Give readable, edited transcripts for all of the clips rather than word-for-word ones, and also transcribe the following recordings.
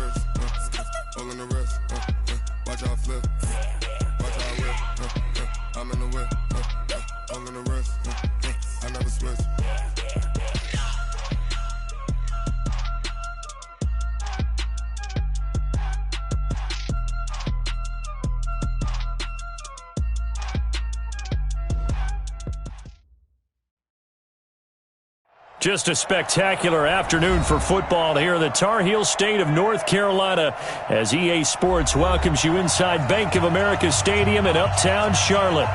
wrist, all in the wrist, watch how I flip, watch how I whip, I'm in the whip, all in the wrist, I never switch. Just a spectacular afternoon for football here in the Tar Heel state of North Carolina as EA Sports welcomes you inside Bank of America Stadium in Uptown Charlotte.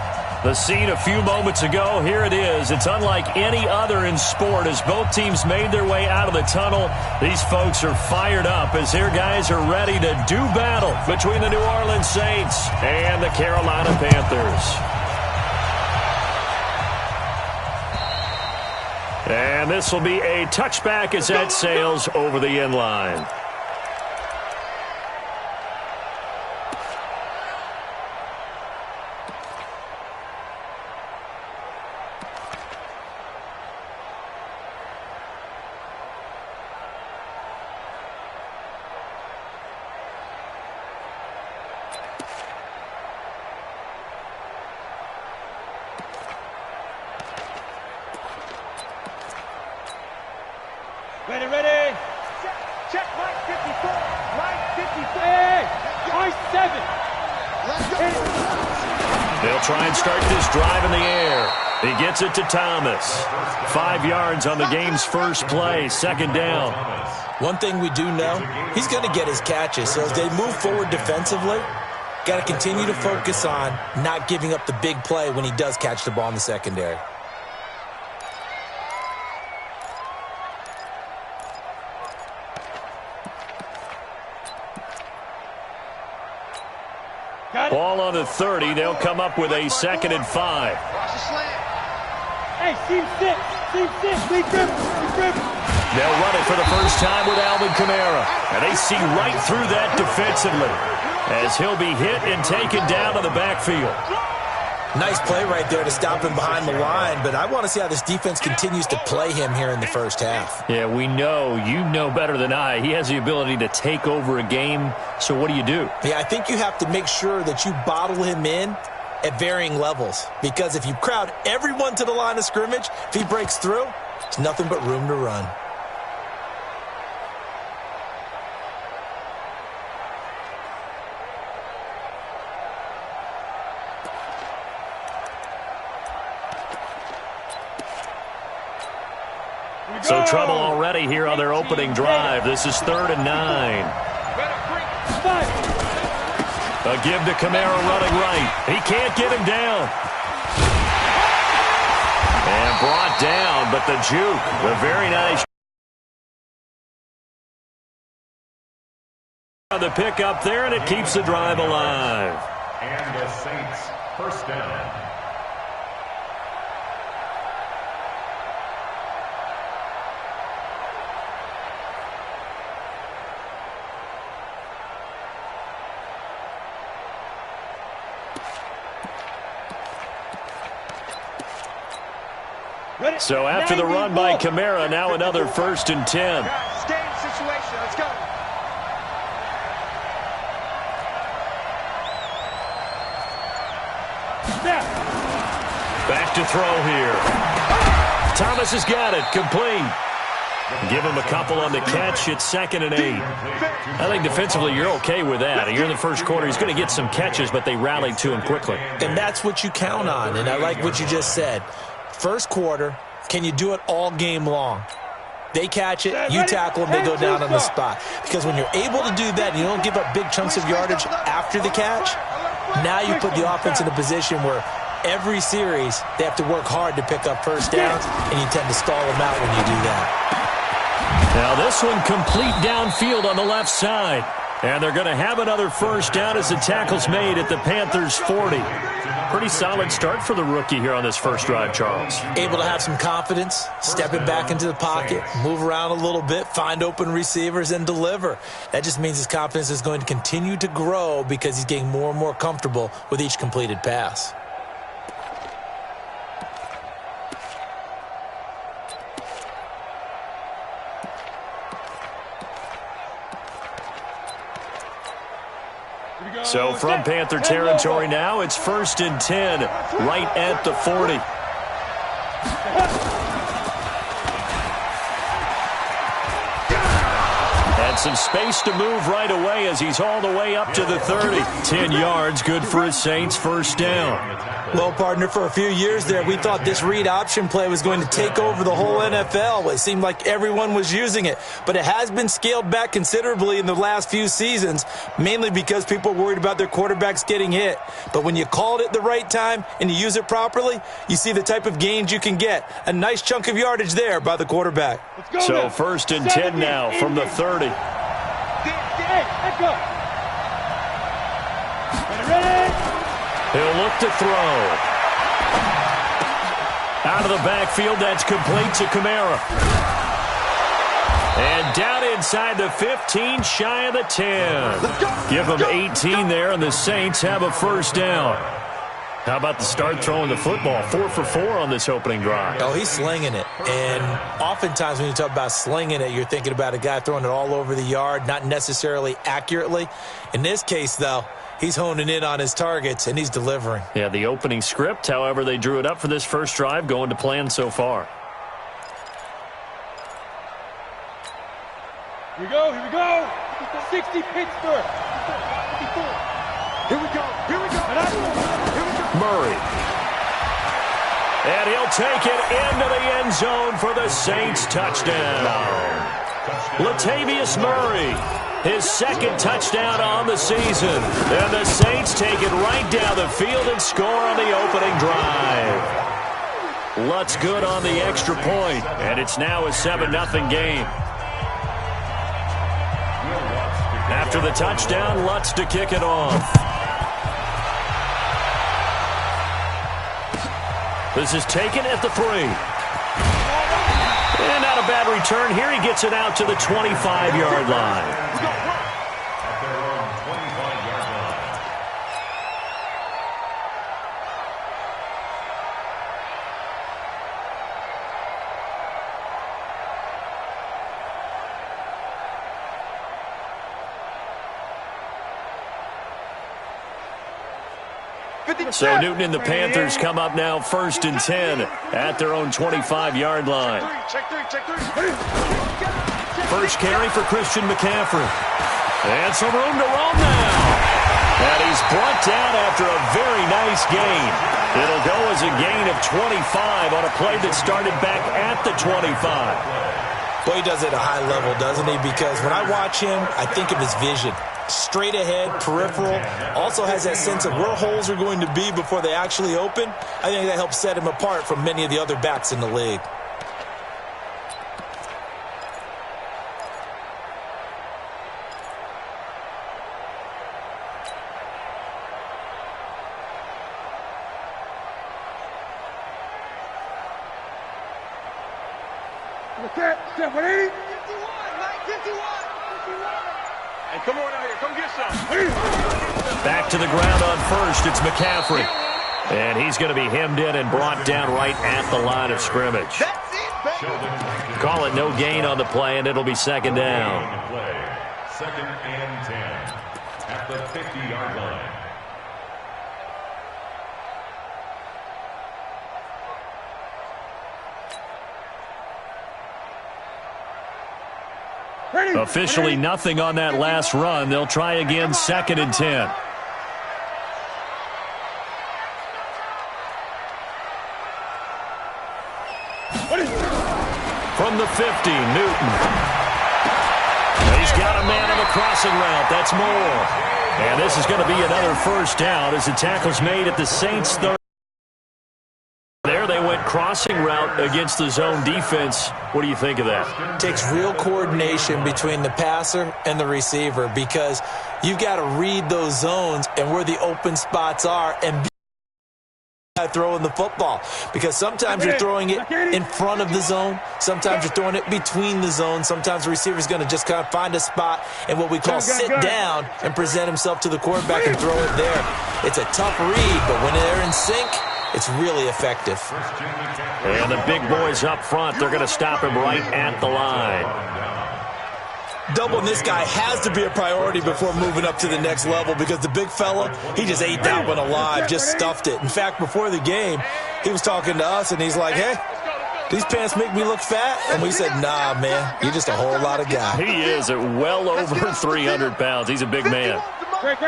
The scene a few moments ago, here it is. It's unlike any other in sport as both teams made their way out of the tunnel. These folks are fired up as their guys are ready to do battle between the New Orleans Saints and the Carolina Panthers. And this will be a touchback as that sails over the end line. Ready. Check, line 54. Line 54. Hey, line 7. Let's go. They'll try and start this drive in the air. He gets it to Thomas. 5 yards on the game's first play, second down. One thing we do know, he's going to get his catches. So as they move forward defensively, got to continue to focus on not giving up the big play when he does catch the ball in the secondary. Ball on the 30. They'll come up with a 2nd and 5. Watch the slant. Hey, seam 6. Big grip. They'll run it for the first time with Alvin Kamara. And they see right through that defensively as he'll be hit and taken down to the backfield. Nice play right there to stop him behind the line, but I want to see how this defense continues to play him here in the first half. Yeah, we know. You know better than I. He has the ability to take over a game, so what do you do? Yeah, I think you have to make sure that you bottle him in at varying levels, because if you crowd everyone to the line of scrimmage, if he breaks through, it's nothing but room to run. So trouble already here on their opening drive. This is 3rd and 9. A give to Kamara running right. He can't get him down. And brought down, but the juke, a very nice the pick up there, and it keeps the drive alive. And the Saints first down. So after the run by Kamara, now another 1st and 10. Game situation. Let's go. Back to throw here. Thomas has got it. Complete. Give him a couple on the catch. It's 2nd and 8. I think defensively you're okay with that. You're in the first quarter. He's going to get some catches, but they rallied to him quickly. And that's what you count on, and I like what you just said. First quarter, can you do it all game long? They catch it, you tackle them, they go down on the spot. Because when you're able to do that and you don't give up big chunks of yardage after the catch, now you put the offense in a position where every series they have to work hard to pick up first downs, and you tend to stall them out when you do that. Now this one complete downfield on the left side. And they're going to have another first down as the tackle's made at the Panthers' 40. Pretty solid start for the rookie here on this first drive, Charles. Able to have some confidence, stepping back into the pocket, move around a little bit, find open receivers, and deliver. That just means his confidence is going to continue to grow because he's getting more and more comfortable with each completed pass. So from Panther territory now, it's 1st and 10, right at the 40. And some space to move right away as he's all the way up to the 30. 10 yards, good for his Saints, 1st down. Well, partner, for a few years there, we thought this read option play was going to take over the whole NFL. It seemed like everyone was using it, but it has been scaled back considerably in the last few seasons, mainly because people are worried about their quarterbacks getting hit. But when you call it at the right time and you use it properly, you see the type of gains you can get. A nice chunk of yardage there by the quarterback. So 1st and 10 now from the 30. Let's go. Ready? He'll look to throw. Out of the backfield, that's complete to Kamara. And down inside the 15, shy of the 10. Give him 18 there, and the Saints have a 1st down. How about the start throwing the football? 4 for 4 on this opening drive. Oh, he's slinging it. And oftentimes when you talk about slinging it, you're thinking about a guy throwing it all over the yard, not necessarily accurately. In this case, though, he's honing in on his targets, and he's delivering. Yeah, the opening script, however, they drew it up for this first drive, going to plan so far. Here we go, here we go. 60 Pittsburgh. Here we go, here we go. Here we go. Murray. And he'll take it into the end zone for the Saints touchdown. Latavius Murray, his 2nd touchdown on the season. And the Saints take it right down the field and score on the opening drive. Lutz good on the extra point, and it's now a 7-0 game. After the touchdown, Lutz to kick it off. This is taken at the 3. And not a bad return here. He gets it out to the 25-yard line. At their own 25-yard line. So Newton and the Panthers come up now 1st and 10 at their own 25-yard line. First carry for Christian McCaffrey. And some room to roam now. And he's brought down after a very nice gain. It'll go as a gain of 25 on a play that started back at the 25. Boy, he does it at a high level, doesn't he? Because when I watch him, I think of his vision. Straight ahead, peripheral, also has that sense of where holes are going to be before they actually open. I think that helps set him apart from many of the other backs in the league. Ready? 51. And come on out here. Come get some. Back to the ground on first. It's McCaffrey. And he's going to be hemmed in and brought down right at the line of scrimmage. Call it no gain on the play, and it'll be 2nd down. 2nd and 10 at the 50-yard line. Officially nothing on that last run. They'll try again, 2nd and 10. From the 50, Newton. He's got a man on the crossing route. That's more. And this is going to be another 1st down as the tackle's made at the Saints' 30. There they went crossing route against the zone defense. What do you think of that? Takes real coordination between the passer and the receiver because you've got to read those zones and where the open spots are and be throwing the football, because sometimes you're throwing it in front of the zone, sometimes you're throwing it between the zones, sometimes the receiver's going to just kind of find a spot and what we call sit down and present himself to the quarterback and throw it there. It's a tough read, but when they're in sync, it's really effective. And the big boys up front, they're going to stop him right at the line. Doubling this guy has to be a priority before moving up to the next level because the big fella, he just ate that one alive, just stuffed it. In fact, before the game, he was talking to us, and he's like, hey, these pants make me look fat? And we said, nah, man, you're just a whole lot of guy. He is at well over 300 pounds. He's a big man. Great.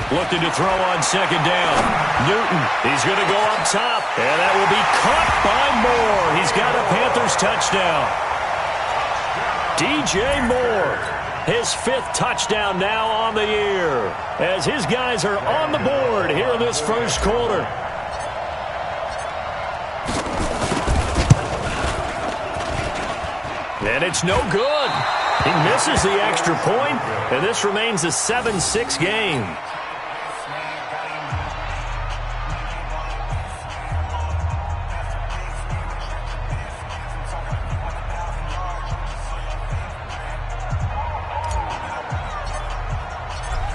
Looking to throw on second down. Newton, he's going to go up top, and that will be caught by Moore. He's got a Panthers touchdown. DJ Moore, his 5th touchdown now on the year, as his guys are on the board here in this first quarter. And it's no good. He misses the extra point, and this remains a 7-6 game.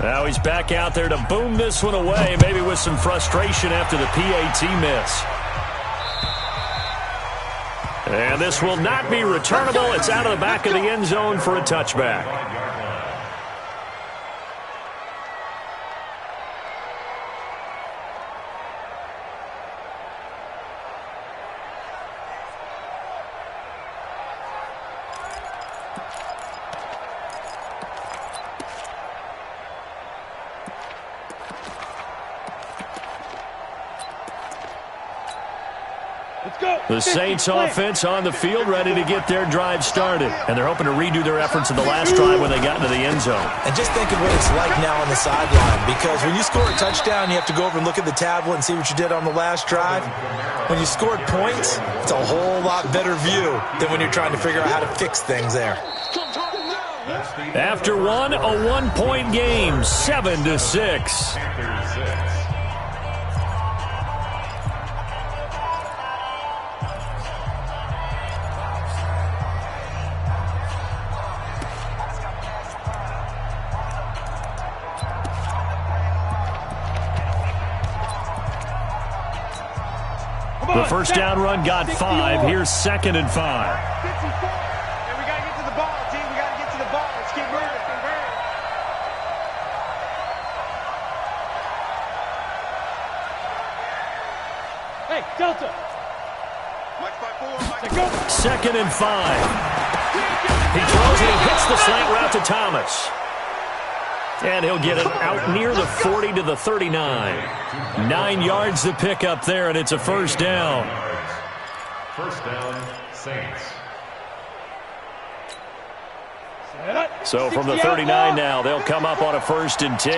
Now he's back out there to boom this one away, maybe with some frustration after the PAT miss. And this will not be returnable. It's out of the back of the end zone for a touchback. The Saints offense on the field, ready to get their drive started. And they're hoping to redo their efforts in the last drive when they got into the end zone. And just think of what it's like now on the sideline, because when you score a touchdown, you have to go over and look at the tablet and see what you did on the last drive. When you scored points, it's a whole lot better view than when you're trying to figure out how to fix things there. After one, a 1-point game, 7-6. The first down run got 5. Here's 2nd and 5. And we got to get to the ball, team. We got to get to the ball. Let's keep moving. Hey, Delta. 2nd and 5. He throws it. He hits the slant route to Thomas. And he'll get it out near the 40 to the 39. 9 yards to pick up there, and it's a first down. First down, Saints. So from the 39 now, they'll come up on a 1st and 10.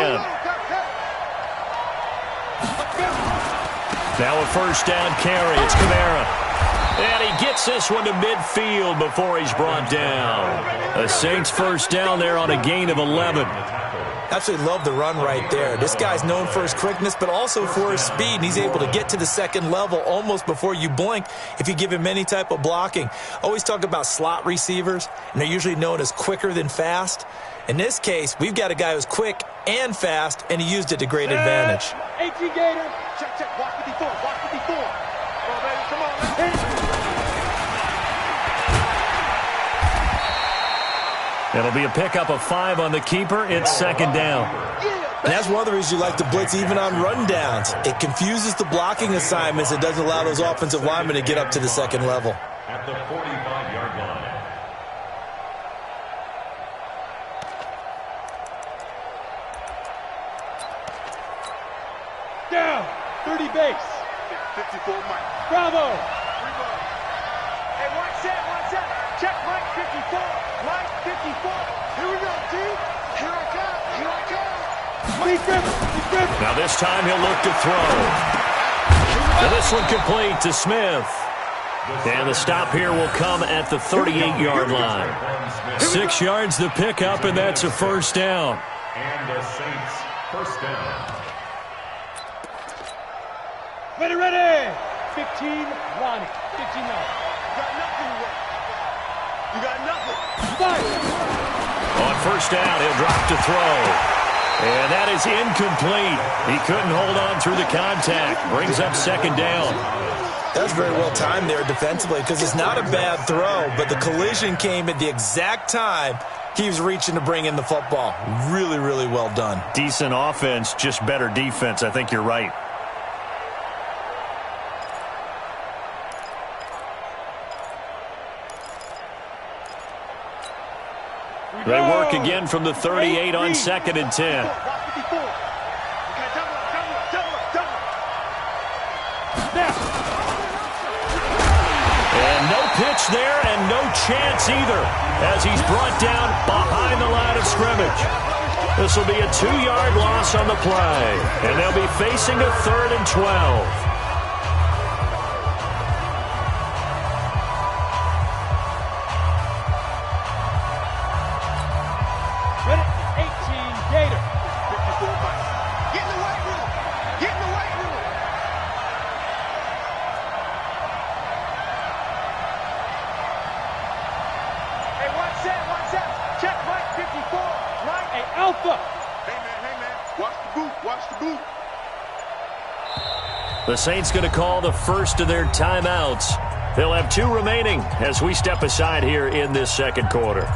Now a first down carry. It's Kamara. And he gets this one to midfield before he's brought down. The Saints first down there on a gain of 11. Absolutely love the run right there. This guy's known for his quickness, but also for his speed. And he's able to get to the second level almost before you blink if you give him any type of blocking. Always talk about slot receivers, and they're usually known as quicker than fast. In this case, we've got a guy who's quick and fast, and he used it to great advantage. 18 Gator. Check. Watch 54. Watch 54. Come on, baby. Come on. It'll be a pickup of 5 on the keeper. It's 2nd down. And that's one of the reasons you like to blitz even on rundowns. It confuses the blocking assignments. It doesn't allow those offensive linemen to get up to the second level. At the 45-yard line. Down. 30 base. 54 Mike. Bravo. Hey, watch that. Check Mike 54. Mike 54. Here we go, dude. Here I come. Now this time he'll look to throw. Now this one complete to Smith. And the stop here will come at the 38-yard line. 6 yards to pick up, and that's a first down. And the Saints first down. Ready. 15, Ronnie. 15 now. You got nothing. Fire. On first down, he'll drop to throw. And that is incomplete. He couldn't hold on through the contact. Brings up second down. That's very well timed there defensively because it's not a bad throw, but the collision came at the exact time he was reaching to bring in the football. Really, really well done. Decent offense, just better defense. I think you're right. They work again from the 38 on 2nd and 10. And no pitch there and no chance either as he's brought down behind the line of scrimmage. This will be a 2-yard loss on the play, and they'll be facing a 3rd and 12. The Saints going to call the first of their timeouts. They'll have 2 remaining as we step aside here in this second quarter.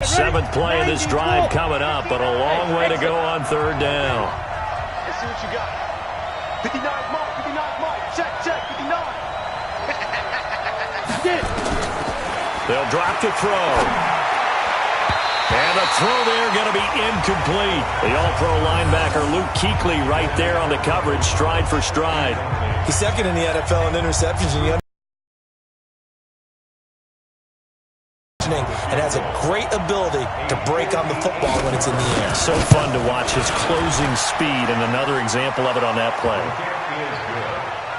Seventh play of this drive coming up, but a long way to go on 3rd down. Let's see what you got. 59 mark, 59 mark. Check, 59. They'll drop the throw. And the throw there going to be incomplete. The all-pro linebacker Luke Kuechly right there on the coverage, stride for stride. He's second in the NFL in interceptions, and has a great ability to break on the football when it's in the air. So fun to watch his closing speed, and another example of it on that play.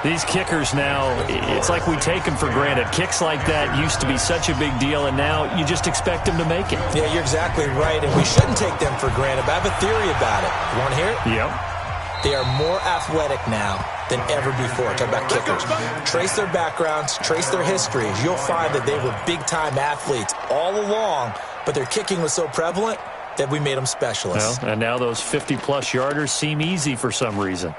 These kickers now, it's like we take them for granted. Kicks like that used to be such a big deal, and now you just expect them to make it. Yeah, you're exactly right, and we shouldn't take them for granted. But I have a theory about it. You want to hear it? Yep. They are more athletic now than ever before. Talk about kickers. Trace their backgrounds, trace their histories. You'll find that they were big-time athletes all along, but their kicking was so prevalent that we made them specialists. Well, and now those 50-plus yarders seem easy for some reason.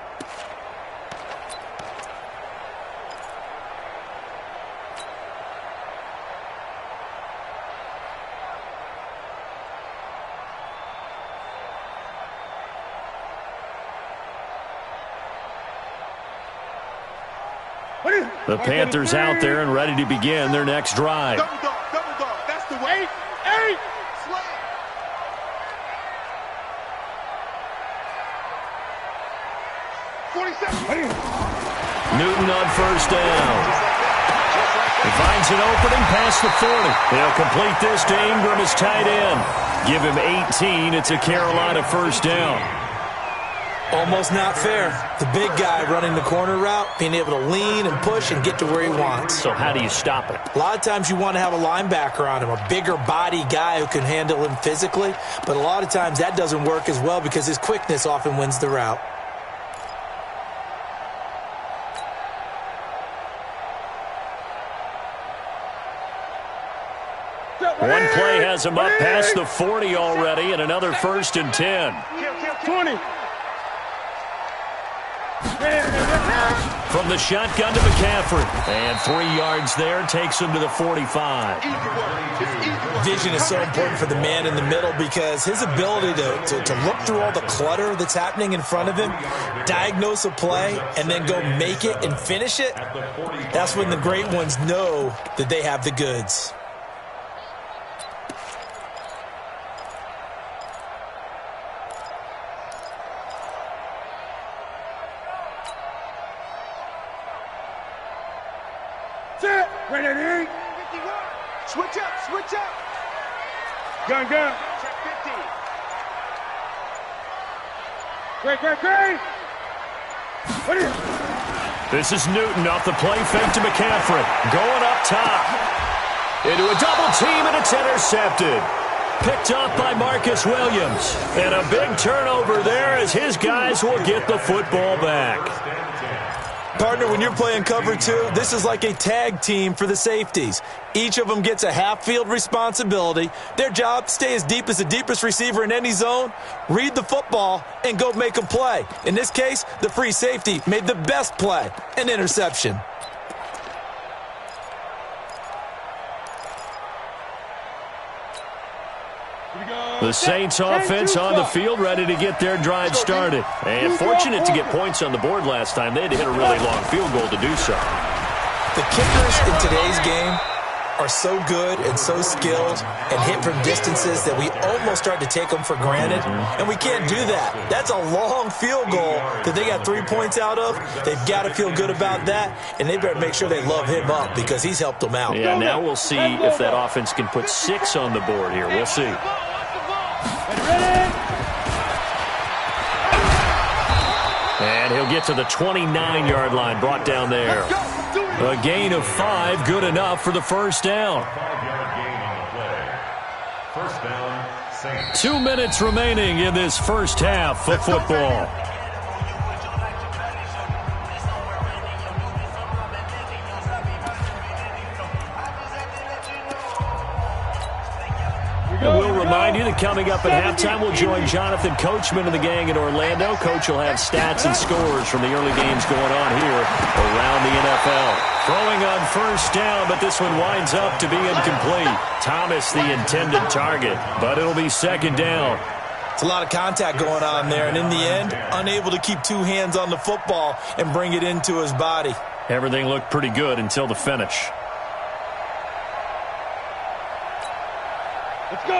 The Panthers out there and ready to begin their next drive. Double dog. That's the way. 8. Slam. Newton on first down. He finds an opening past the 40. They'll complete this to Ingram as tight end. Give him 18. It's a Carolina first down. Almost not fair. The big guy running the corner route, being able to lean and push and get to where he wants. So how do you stop it? A lot of times you want to have a linebacker on him, a bigger body guy who can handle him physically. But a lot of times that doesn't work as well because his quickness often wins the route. One play has him up past the 40 already, and another 1st and 10. 20. From the shotgun to McCaffrey. And 3 yards there takes him to the 45. Vision is so important for the man in the middle because his ability to look through all the clutter that's happening in front of him, diagnose a play, and then go make it and finish it, that's when the great ones know that they have the goods. Ready. Switch up. Gun. Check 50. Great. This is Newton off the play fake to McCaffrey. Going up top. Into a double team, and it's intercepted. Picked off by Marcus Williams. And a big turnover there as his guys will get the football back. Partner, when you're playing cover two, this is like a tag team for the safeties. Each of them gets a half-field responsibility. Their job, stay as deep as the deepest receiver in any zone, read the football, and go make a play. In this case, the free safety made the best play, an interception. The Saints offense on the field, ready to get their drive started. And fortunate to get points on the board last time. They had to hit a really long field goal to do so. The kickers in today's game are so good and so skilled and hit from distances that we almost start to take them for granted. And we can't do that. That's a long field goal that they got 3 points out of. They've got to feel good about that, and they better make sure they love him up because he's helped them out. Yeah, now we'll see if that offense can put 6 on the board here. We'll see. And he'll get to the 29-yard line, brought down there. A gain of 5, good enough for the first down. 5-yard gain on the play. First down, Saints. 2 minutes remaining in this first half of football. And we'll remind you that coming up at halftime, we'll join Jonathan Coachman and the gang in Orlando. Coach will have stats and scores from the early games going on here around the NFL. Throwing on first down, but this one winds up to be incomplete. Thomas, the intended target, but it'll be second down. It's a lot of contact going on there, and in the end, unable to keep 2 hands on the football and bring it into his body. Everything looked pretty good until the finish.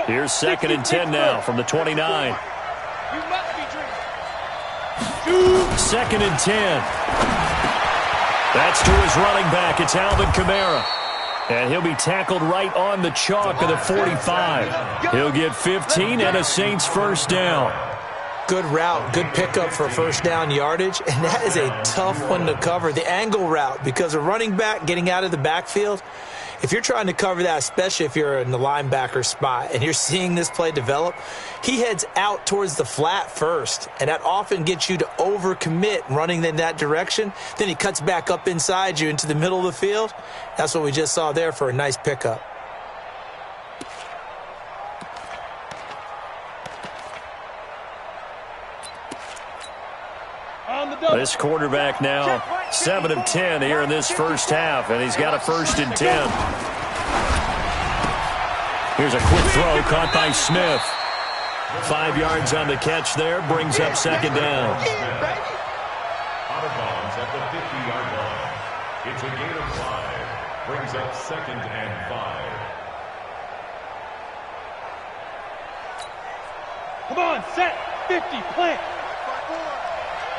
Here's second and 10 now from the 29. Second and 10. That's to his running back. It's Alvin Kamara. And he'll be tackled right on the chalk of the 45. He'll get 15 and a Saints first down. Good route, good pickup for first down yardage, and that is a tough one to cover. The angle route, because a running back getting out of the backfield, if you're trying to cover that, especially if you're in the linebacker spot and you're seeing this play develop, he heads out towards the flat first, and that often gets you to overcommit running in that direction. Then he cuts back up inside you into the middle of the field. That's what we just saw there for a nice pickup. This quarterback now 7 of 10 here in this first half, and he's got a first and 10. Here's a quick throw caught by Smith. 5 yards on the catch there, brings up second down. Out of bounds at the 50-yard line. It's a gain of 5. Brings up second and 5. Come on, set, 50, plant.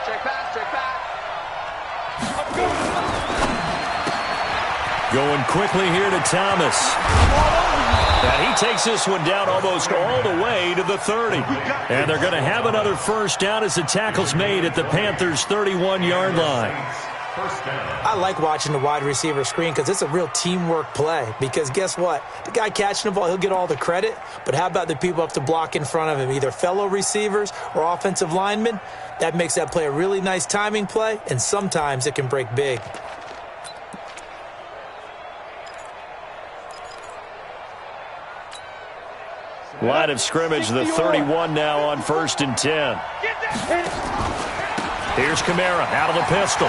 Check back, check back. Going quickly here to Thomas. And he takes this one down almost all the way to the 30. And they're going to have another first down as the tackle's made at the Panthers' 31-yard line. I like watching the wide receiver screen because it's a real teamwork play. Because guess what? The guy catching the ball, he'll get all the credit. But how about the people up to block in front of him, either fellow receivers or offensive linemen? That makes that play a really nice timing play, and sometimes it can break big. Line of scrimmage, the 31 now on first and 10. Here's Kamara out of the pistol.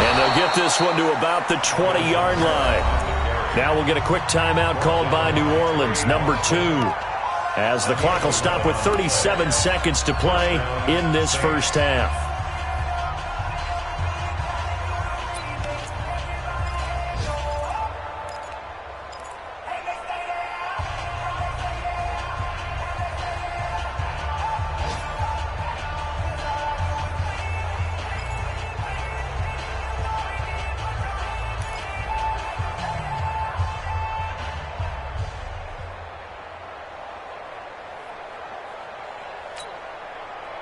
And they'll get this one to about the 20-yard line. Now we'll get a quick timeout called by New Orleans, number 2. As the clock will stop with 37 seconds to play in this first half.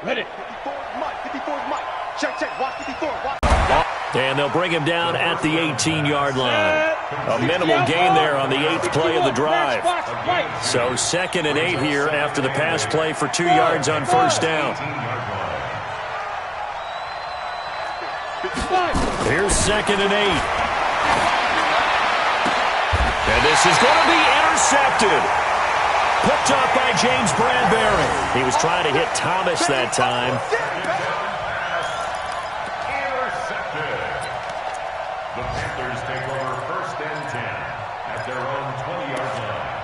Ready. 54's Mike. 54's Mike. Check, check. Watch 54. Watch. And they'll bring him down at the 18-yard line. A minimal gain there on the 8th play of the drive. So 2nd and 8 here after the pass play for 2 yards on first down. Here's 2nd and 8. And this is going to be intercepted. Picked up by James Bradbury. He was trying to hit Thomas that time. Intercepted. The Panthers take over 1st and 10 at their own 20-yard line.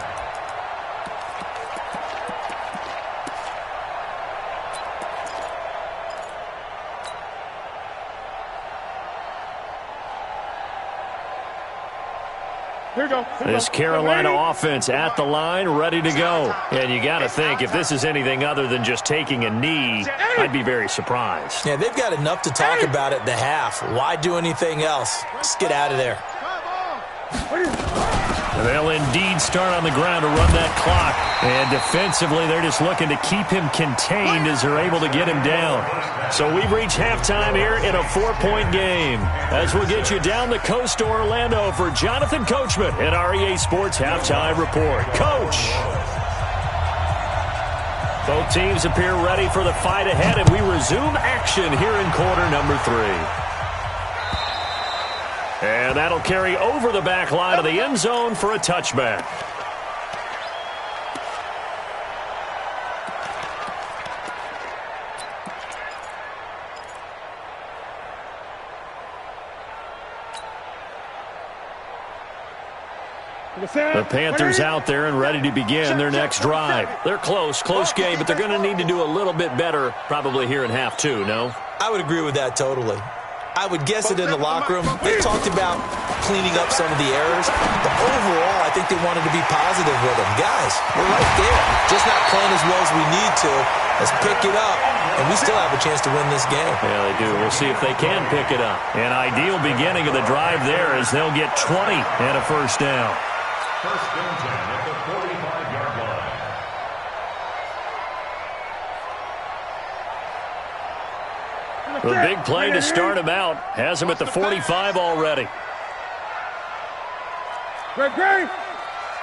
Here we go. This Carolina offense at the line, ready to go. And you got to think, if this is anything other than just taking a knee, I'd be very surprised. Yeah, they've got enough to talk about at the half. Why do anything else? Just get out of there. They'll indeed start on the ground to run that clock. And defensively, they're just looking to keep him contained as they're able to get him down. So we've reached halftime here in a 4-point game. As we'll get you down the coast to Orlando for Jonathan Coachman at REA Sports Halftime Report. Coach! Both teams appear ready for the fight ahead, and we resume action here in quarter number 3. And that'll carry over the back line of the end zone for a touchback. The Panthers out there and ready to begin their next drive. They're close game, but they're going to need to do a little bit better probably here in half 2, no? I would agree with that totally. I would guess that in the locker room, they talked about cleaning up some of the errors, but overall, I think they wanted to be positive with them. Guys, we're right there. Just not playing as well as we need to. Let's pick it up, and we still have a chance to win this game. Yeah, they do. We'll see if they can pick it up. An ideal beginning of the drive there as they'll get 20 and a first down. 1st and 10 at the 45-yard line. The big play to start him out has him at the 45 already. Greg.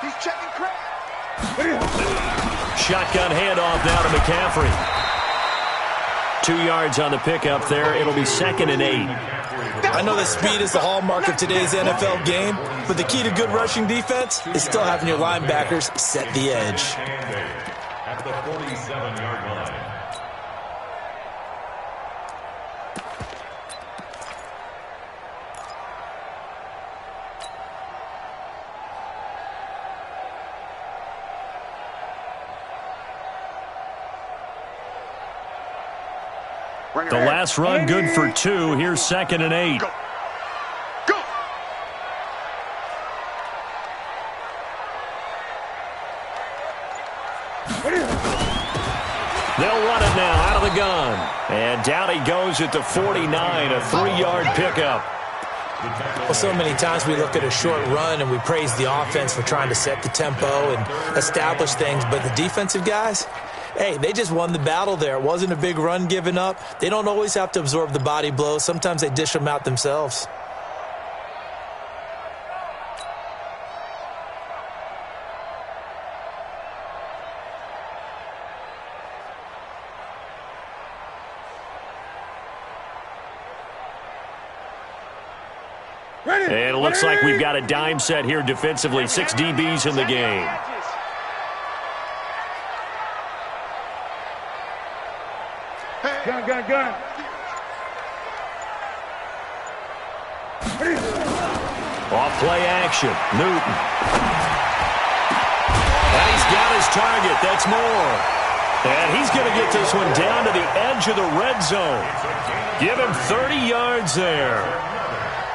He's checking Craig. Shotgun handoff now to McCaffrey. 2 yards on the pickup there. It'll be 2nd and 8. I know that speed is the hallmark of today's NFL game, but the key to good rushing defense is still having your linebackers set the edge. At the 47-yard line. The last run good for 2. Here's 2nd and 8. Go. They'll run it now out of the gun. And down he goes at the 49, a 3-yard pickup. Well, so many times we look at a short run and we praise the offense for trying to set the tempo and establish things, but the defensive guys, hey, they just won the battle there. It wasn't a big run given up. They don't always have to absorb the body blows. Sometimes they dish them out themselves. And it looks like we've got a dime set here defensively. 6 DBs in the game. Gun. Off play action. Newton. And he's got his target. That's Moore. And he's going to get this one down to the edge of the red zone. Give him 30 yards there.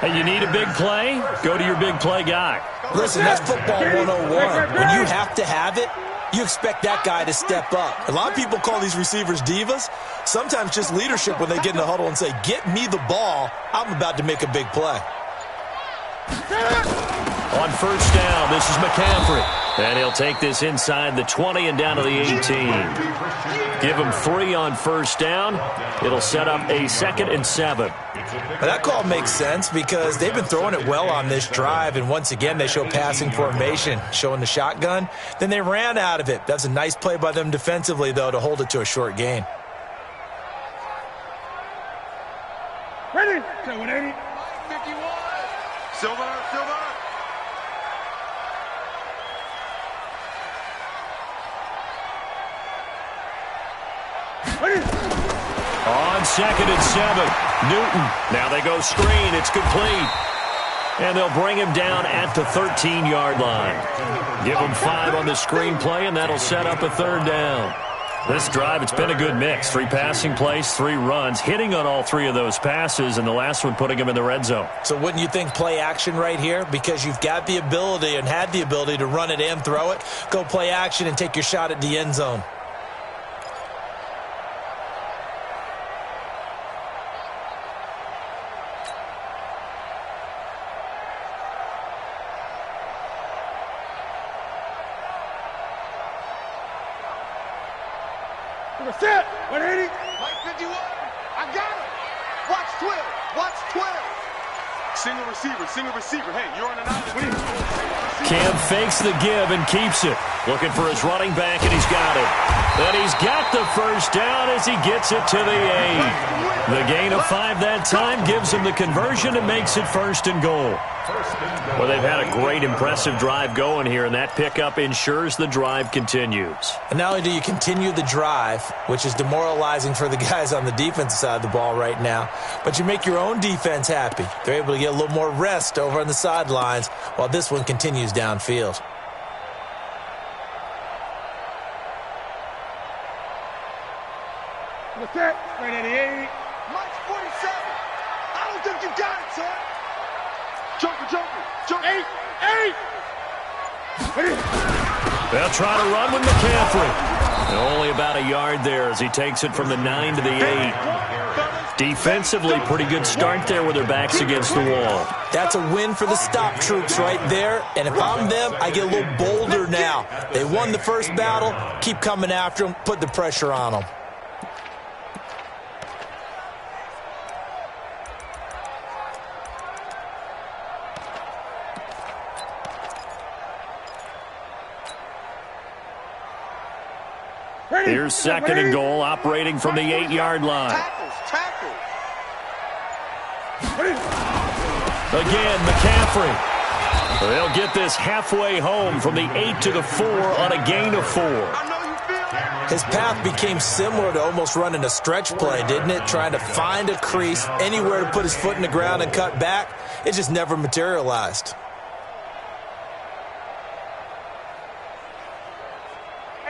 And you need a big play? Go to your big play guy. Listen, that's football 101. When you have to have it, you expect that guy to step up. A lot of people call these receivers divas. Sometimes just leadership when they get in the huddle and say, get me the ball. I'm about to make a big play. On first down, this is McCaffrey. And he'll take this inside the 20 and down to the 18. Give him 3 on first down. It'll set up a 2nd and 7. But that call makes sense because they've been throwing it well on this drive, and once again they show passing formation, showing the shotgun. Then they ran out of it. That's a nice play by them defensively, though, to hold it to a short gain. Ready? 180. On 2nd and 7, Newton. Now they go screen. It's complete. And they'll bring him down at the 13-yard line. Give him 5 on the screenplay, and that'll set up a 3rd down. This drive, it's been a good mix. 3 passing plays, 3 runs, hitting on all 3 of those passes, and the last one putting him in the red zone. So wouldn't you think play action right here? Because you've got the ability and had the ability to run it and throw it. Go play action and take your shot at the end zone. Set. 180. Mike 51. I got it. Watch 12. Watch 12. Single receiver. Hey, you're on an island. Cam fakes the give and keeps it. Looking for his running back, and he's got it. And he's got the 1st down as he gets it to the 8. The gain of 5 that time gives him the conversion and makes it 1st and goal. Well, they've had a great, impressive drive going here, and that pickup ensures the drive continues. And not only do you continue the drive, which is demoralizing for the guys on the defensive side of the ball right now, but you make your own defense happy. They're able to get a little more rest over on the sidelines while this one continues downfield. What's that? Right at the 80. Mike's 47. I don't think you got it, son. Joker. 8. They'll try to run with McCaffrey. And only about a yard there as he takes it from the 9 to the 8. Defensively, pretty good start there with their backs against the wall. That's a win for the stop troops right there. And if I'm them, I get a little bolder now. They won the first battle. Keep coming after them. Put the pressure on them. Here's 2nd and goal, operating from the 8-yard line. Tackles. Again, McCaffrey. They'll get this halfway home from the 8 to the 4 on a gain of 4. I know you feel it. His path became similar to almost running a stretch play, didn't it? Trying to find a crease, anywhere to put his foot in the ground and cut back. It just never materialized.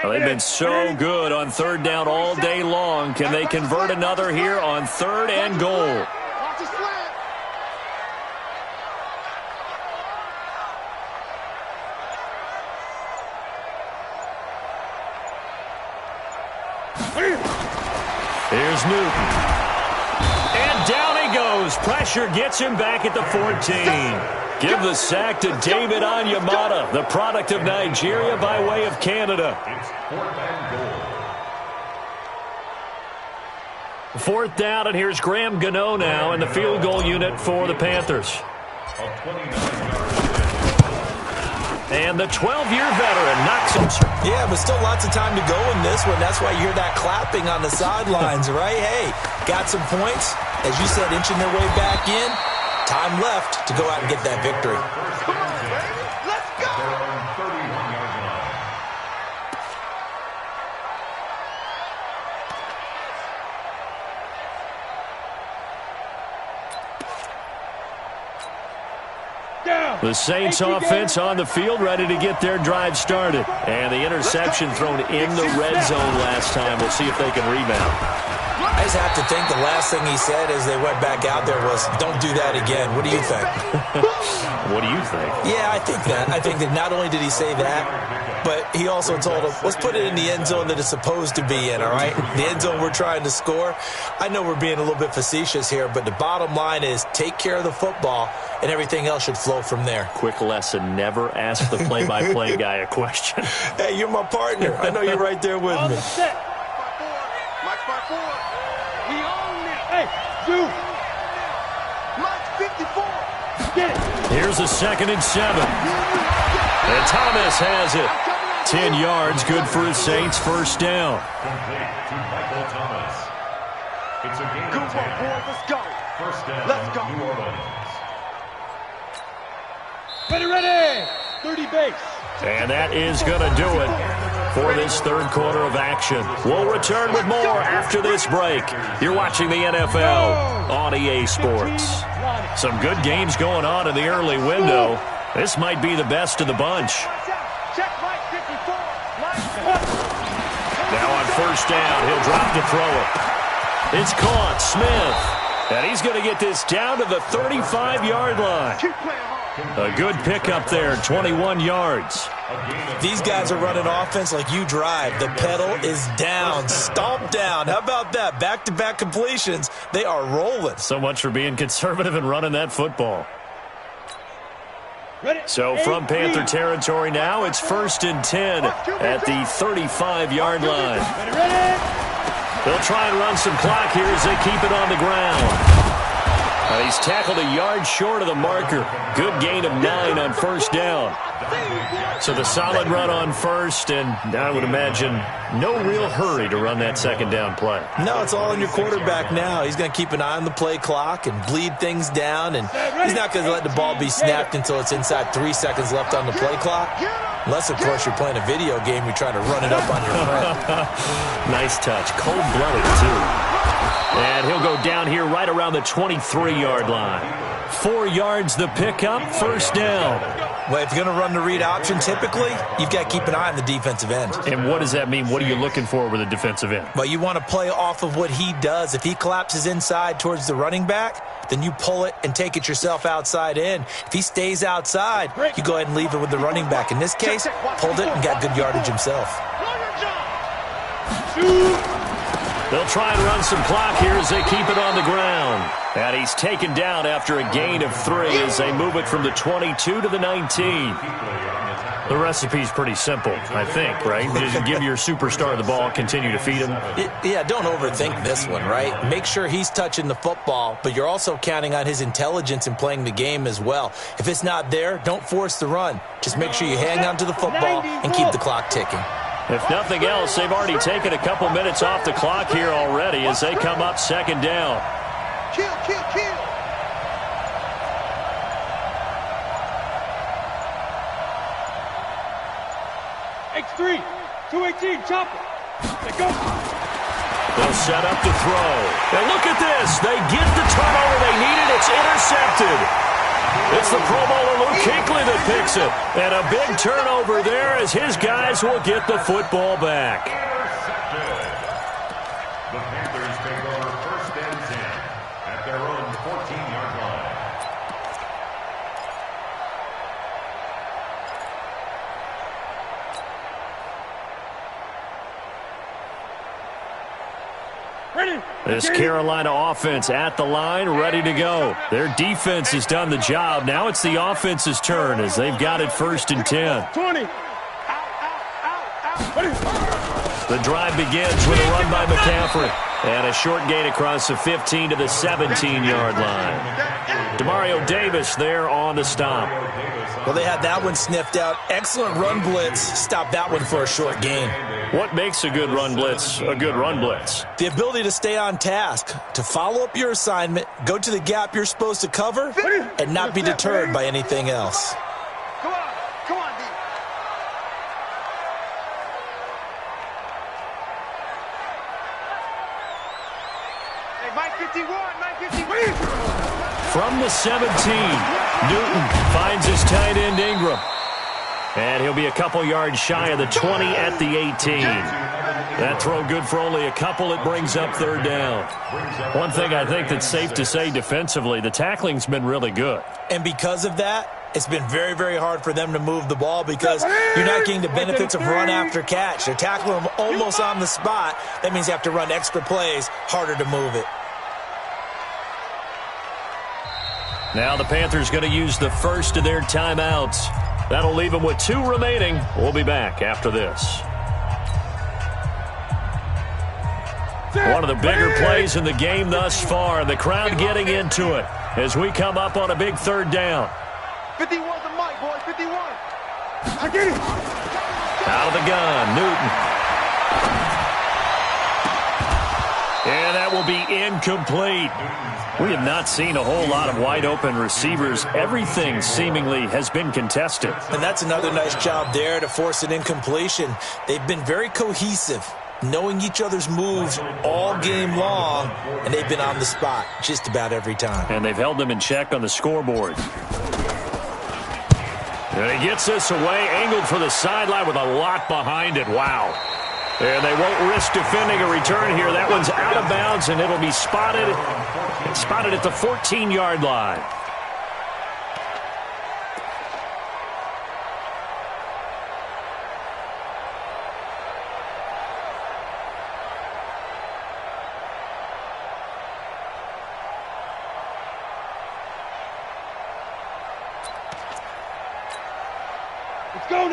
Well, they've been so good on 3rd down all day long. Can they convert another here on 3rd and goal? Watch the slant. Here's Newton. And down he goes. Pressure gets him back at the 14. Give the sack to David Onyemata, the product of Nigeria by way of Canada. It's 4th and goal. 4th down, and here's Graham Gano now in the field goal unit for the Panthers. A 29-yard And the 12-year veteran knocks him. Yeah, but still lots of time to go in this one. That's why you hear that clapping on the sidelines, right? Hey, got some points. As you said, inching their way back in. Time left to go out and get that victory. Come on, baby. Let's go. They're on 31-yard line. The Saints offense on the field, ready to get their drive started. And the interception thrown in the red zone last time. We'll see if they can rebound. I just have to think the last thing he said as they went back out there was, don't do that again. What do you think? What do you think? Yeah, I think that. I think that not only did he say that, but he also told him, let's put it in the end zone that it's supposed to be in, all right? The end zone we're trying to score. I know we're being a little bit facetious here, but the bottom line is take care of the football, and everything else should flow from there. Quick lesson, never ask the play-by-play guy a question. Hey, you're my partner. I know you're right there with me. Mike's by 4. We own it. Hey, Zoo. Mike's 54. Get it. Here's a 2nd and 7. And Thomas has it. 10 yards, good for his Saints, 1st down. Complete to Michael Thomas. It's a game Come of on, 10. boys. Let's go. 1st down, Let's go. New Orleans. Ready. 30 base. And that is going to do it. for this third quarter of action. We'll return with more after this break. You're watching the NFL on EA Sports. Some good games going on in the early window. This might be the best of the bunch. Now on first down, he'll drop to throw it. It's caught. Smith. And he's going to get this down to the 35-yard line. A good pickup there, 21 yards. These guys are running offense like you drive. The pedal is down, stomped down. How about that? Back-to-back completions. They are rolling. So much for being conservative and running that football. So from Panther territory now, it's 1st and 10 at the 35-yard line. They'll try and run some clock here as they keep it on the ground. He's tackled a yard short of the marker. Good gain of 9 on first down. So the solid run on first, and I would imagine no real hurry to run that second down play. No, it's all on your quarterback now. He's going to keep an eye on the play clock and bleed things down, and he's not going to let the ball be snapped until it's inside 3 seconds left on the play clock. Unless, of course, you're playing a video game, you're trying to run it up on your friend. Nice touch. Cold-blooded, too. And he'll go down here right around the 23-yard line. 4 yards the pickup, first down. Well, if you're going to run the read option, typically, you've got to keep an eye on the defensive end. And what does that mean? What are you looking for with a defensive end? Well, you want to play off of what he does. If he collapses inside towards the running back, then you pull it and take it yourself outside in. If he stays outside, you go ahead and leave it with the running back. In this case, pulled it and got good yardage himself. They'll try and run some clock here as they keep it on the ground. And he's taken down after a gain of 3 as they move it from the 22 to the 19. The recipe's pretty simple, I think, right? Just give your superstar the ball, continue to feed him. Yeah, don't overthink this one, right? Make sure he's touching the football, but you're also counting on his intelligence in playing the game as well. If it's not there, don't force the run. Just make sure you hang on to the football and keep the clock ticking. If nothing else, they've already taken a couple minutes off the clock here already as they come up second down. Kill, kill, kill. X3, 218, chopper. Let go. They'll set up to throw. And look at this. They get the turnover they needed. It's intercepted. It's the Pro Bowler Luke Kuechly that picks it. And a big turnover there as his guys will get the football back. The Panthers take over 1st and 10 at their own 14-yard line. This Carolina offense at the line, ready to go. Their defense has done the job. Now it's the offense's turn as they've got it 1st and 10. 20. The drive begins with a run by McCaffrey. And a short gain across the 15 to the 17-yard line. Demario Davis there on the stop. Well, they had that one sniffed out. Excellent run blitz. Stop that one for a short gain. What makes a good run blitz a good run blitz? The ability to stay on task, to follow up your assignment, go to the gap you're supposed to cover, and not be deterred by anything else. Come on, come on, D. Hey, Mike 51, Mike 51. From the 17, Newton finds his tight end Ingram. And he'll be a couple yards shy of the 20 at the 18. That throw good for only a couple. It brings up 3rd down. One thing I think that's safe to say defensively, the tackling's been really good. And because of that, it's been very, very hard for them to move the ball because you're not getting the benefits of run after catch. They're tackling them almost on the spot. That means you have to run extra plays, harder to move it. Now the Panthers going to use the first of their timeouts. That'll leave them with 2 remaining. We'll be back after this. One of the bigger plays in the game thus far. The crowd getting into it as we come up on a big 3rd down. 51's the mic, boys, 51. I get it. Out of the gun, Newton. And that will be incomplete. We have not seen a whole lot of wide-open receivers. Everything seemingly has been contested. And that's another nice job there to force an incompletion. They've been very cohesive, knowing each other's moves all game long, and they've been on the spot just about every time. And they've held them in check on the scoreboard. And he gets this away, angled for the sideline with a lot behind it. Wow. And they won't risk defending a return here. That one's out of bounds, and it'll be spotted. It's spotted at the 14-yard line.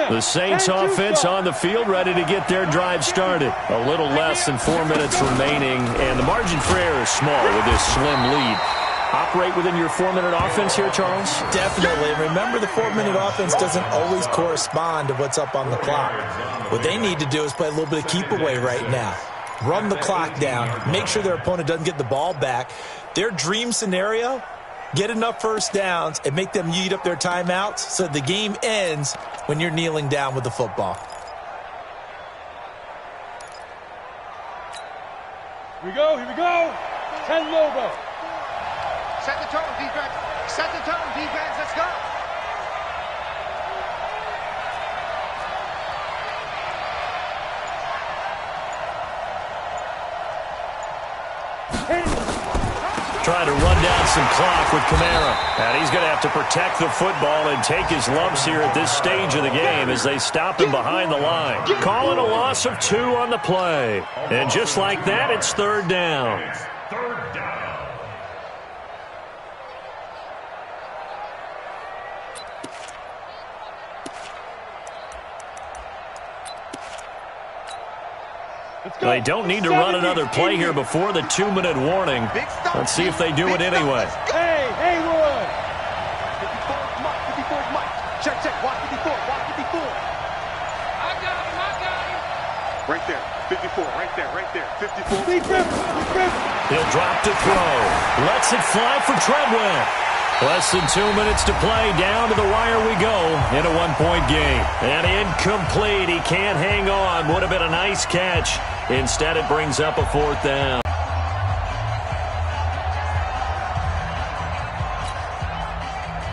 The Saints offense on the field, ready to get their drive started. A little less than 4 minutes remaining, and the margin for error is small with this slim lead. Operate within your 4-minute offense here, Charles? Definitely. Remember, the 4-minute offense doesn't always correspond to what's up on the clock. What they need to do is play a little bit of keep away right now. Run the clock down. Make sure their opponent doesn't get the ball back. Their dream scenario, get enough first downs and make them eat up their timeouts so the game ends when you're kneeling down with the football. Here we go, here we go. 10 Lobo. Set the tone, defense. Set the tone, defense. Let's go. Trying to run down some clock with Kamara. And he's going to have to protect the football and take his lumps here at this stage of the game as they stop him behind the line. Calling a loss of 2 on the play. And just like that, it's third down. Third down. They don't need to run another play here before the 2-minute warning. Let's see if they do it anyway. Hey, Haywood! 54 Mike, 54 Mike. Check, check. Watch 54, watch 54. I got him. Right there, 54, right there. 54. Big rip. He'll drop to throw. Lets it fly for Treadwell. Less than 2 minutes to play. Down to the wire we go in a 1-point game. And incomplete. He can't hang on. Would have been a nice catch. Instead, it brings up a 4th down.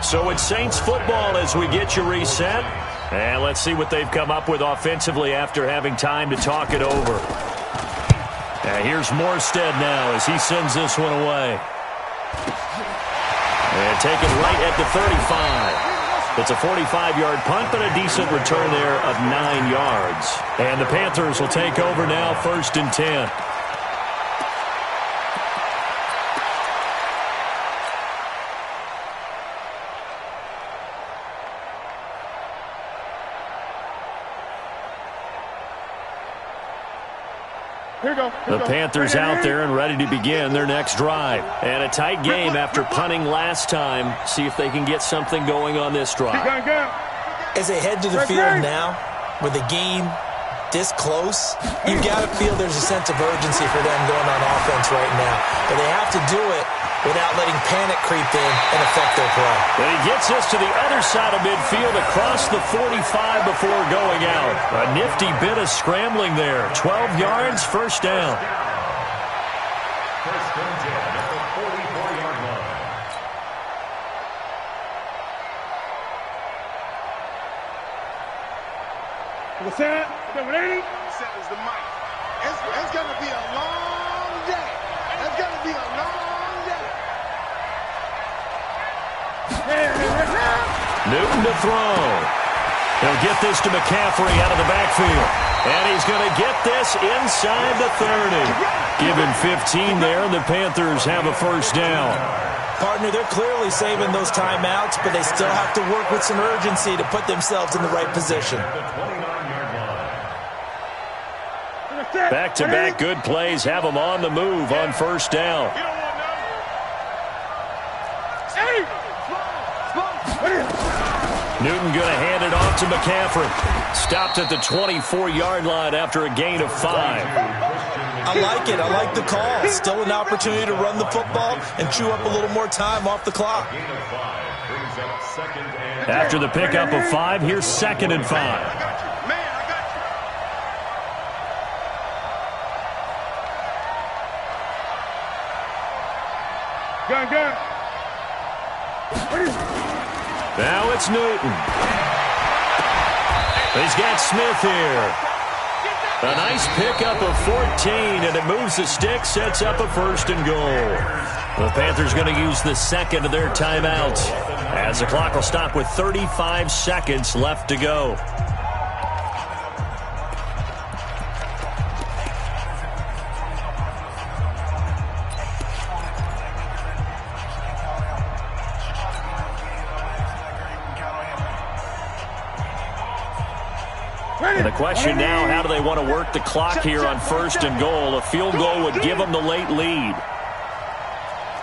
So it's Saints football as we get you reset. And let's see what they've come up with offensively after having time to talk it over. And here's Morstead now as he sends this one away. And taken right at the 35. It's a 45-yard punt, but a decent return there of 9 yards. And the Panthers will take over now, 1st and 10. The Panthers out there and ready to begin their next drive. And a tight game after punting last time. See if they can get something going on this drive. As they head to the field now, with the game this close, you've got to feel there's a sense of urgency for them going on offense right now. But they have to do it without letting panic creep in and affect their play. And he gets us to the other side of midfield across the 45 before going out. A nifty bit of scrambling there. 12 yards, 1st down. First and 10 at the 44-yard line. What's that? 180? Set is the mic. It's going to be a long day. It's going to be a long day. Newton to throw. He'll get this to McCaffrey out of the backfield. And he's going to get this inside the 30. Give him 15 there, and the Panthers have a 1st down. Partner, they're clearly saving those timeouts, but they still have to work with some urgency to put themselves in the right position. Back-to-back good plays have them on the move on 1st down. Newton going to hand it off to McCaffrey. Stopped at the 24-yard line after a gain of 5. I like it. I like the call. Still an opportunity to run the football and chew up a little more time off the clock. After the pickup of 5, here's 2nd and 5. Gun. Now it's Newton. He's got Smith here. A nice pickup of 14, and it moves the stick, sets up a 1st and goal. The Panthers going to use the 2nd of their timeouts, as the clock will stop with 35 seconds left to go. And the question now, how do they want to work the clock here on 1st and goal? A field goal would give them the late lead.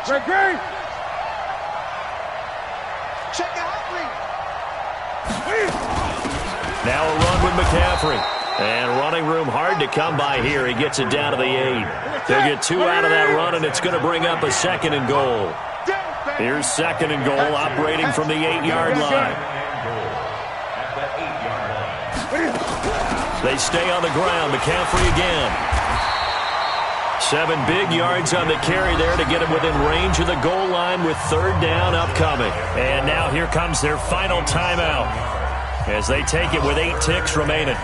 Great. Now a run with McCaffrey. And running room hard to come by here. He gets it down to the 8. They'll get 2 out of that run, and it's going to bring up a 2nd and goal. Here's 2nd and goal, operating from the 8-yard line. They stay on the ground. McCaffrey again. 7 big yards on the carry there to get him within range of the goal line with 3rd down upcoming. And now here comes their final timeout as they take it with 8 ticks remaining.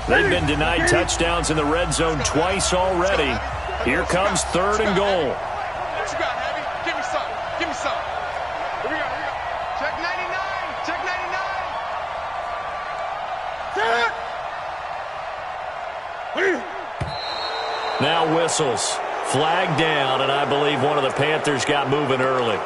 They've been denied touchdowns in the red zone twice already. Here comes 3rd and goal. What you got, Heavy? Give me some. Give me some. Here we go. Check 99. Check 99. Now whistles. Flag down, and I believe one of the Panthers got moving early.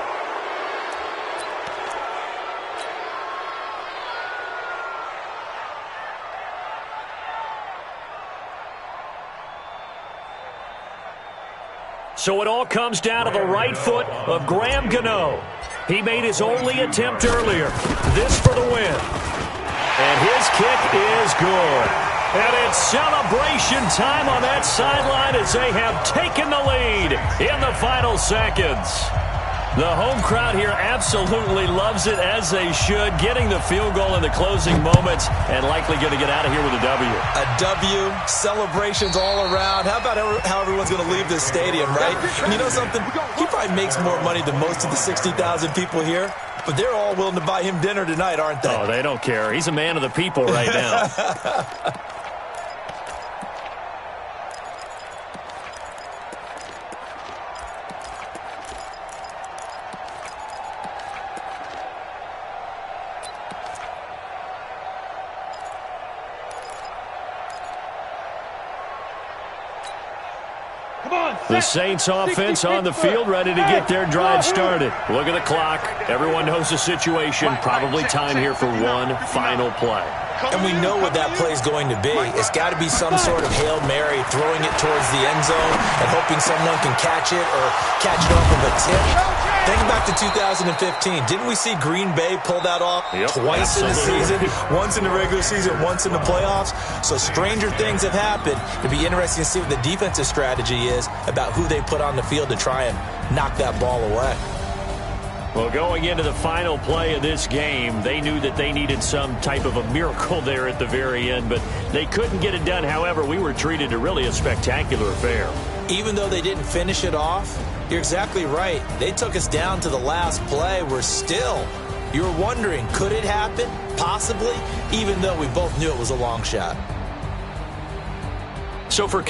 So it all comes down to the right foot of Graham Gano. He made his only attempt earlier. This for the win. And his kick is good. And it's celebration time on that sideline as they have taken the lead in the final seconds. The home crowd here absolutely loves it, as they should, getting the field goal in the closing moments and likely going to get out of here with a W. A W, celebrations all around. How about how everyone's going to leave this stadium, right? And you know something? He probably makes more money than most of the 60,000 people here, but they're all willing to buy him dinner tonight, aren't they? Oh, they don't care. He's a man of the people right now. The Saints offense on the field, ready to get their drive started. Look at the clock. Everyone knows the situation. Probably time here for one final play. And we know what that play is going to be. It's got to be some sort of Hail Mary, throwing it towards the end zone and hoping someone can catch it or catch it off of a tip. Think back to 2015. Didn't we see Green Bay pull that off twice in the season? Once in the regular season, once in the playoffs. So stranger things have happened. It'd be interesting to see what the defensive strategy is about who they put on the field to try and knock that ball away. Well, going into the final play of this game, they knew that they needed some type of a miracle there at the very end, but they couldn't get it done. However, we were treated to really a spectacular affair. Even though they didn't finish it off, you're exactly right. They took us down to the last play. We're still, you were wondering, could it happen? Possibly, even though we both knew it was a long shot. So for